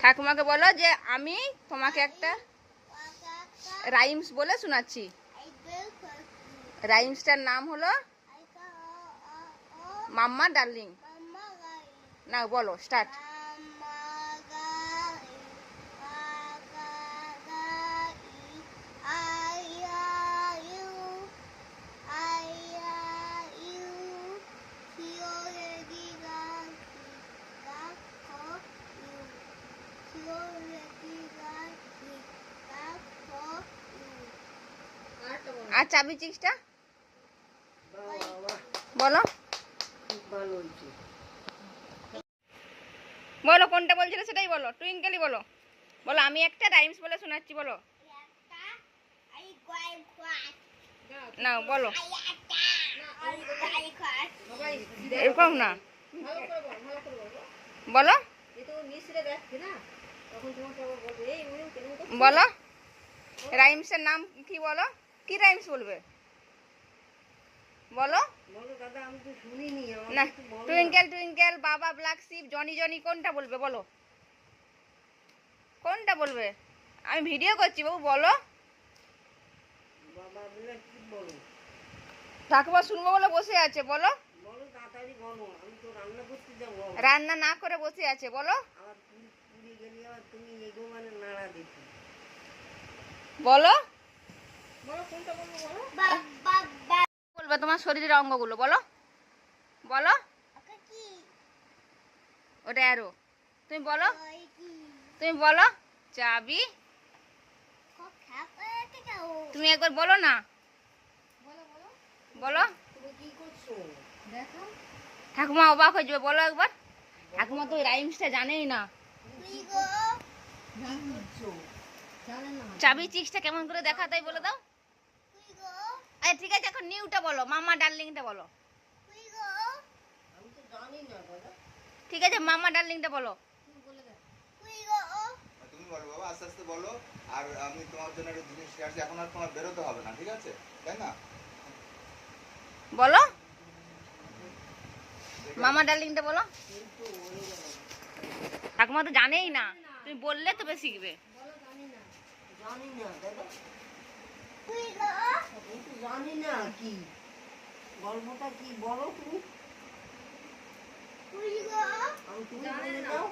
ঠাকুমাকে বলো যে আমি তোমাকে একটা রাইমস বলে শোনাচ্ছি। রাইমসটার নাম হলো মাম্মা ডার্লিং। না বলো, স্টার্ট। আর চাবি চিক্সটা বলো, বলো কোনটা বলছিল সেটাই বলো। টুইঙ্কেলই বলো, বলো আমি একটা রাইমস বলে শোনাচ্ছি, বলো না, বলো এরকম না, বলো বলো রাইমসের নাম কি, বলো কি রাইমস বলবে, বলো না। টুইঙ্কেল টুইঙ্কেল, বাবা ব্ল্যাক শিপ, জনি জনি, কোনটা বলবে বলো, কোনটা বলবে? আমি ভিডিও করছি বাবু, বলো। ঠাকুমা শুনবো বলে বসে আছে, বলো। রান্না না করে বসে আছে, বলো বলো বলবে তোমার শরীরের অঙ্গগুলো, বলো বলো। ওটা অ্যারো, তুমি বলো, তুমি বলো চাবি। তুমি একবার বলো না, বলো। ঠাকুমা অবাক হয়ে যাবে, বলো একবার। ঠাকুমা তো রাইমসটা জানেই না। চাবি চিক্সটা কেমন করে দেখা, তাই বলে দাও। আচ্ছা ঠিক আছে, এখন নিউটা বলো, মামা ডার্লিংটা বলো। ঠিক আছে, মামা ডার্লিংটা বলো। তুমি বলো বাবা, আস্তে আস্তে বলো। আর আমি তোমার জন্য একটা জিনিস নিয়ে আসছি, এখন আর তোমার বেরোতে হবে না, ঠিক আছে? তাই না? বলো মামা ডার্লিংটা বলো। ঠাকুমা তো জানেই না, তুমি বললে তবে শিখবে। জানি না কি গল্পটা, কি বলো তুমি। আমি তুমি বলে দাও।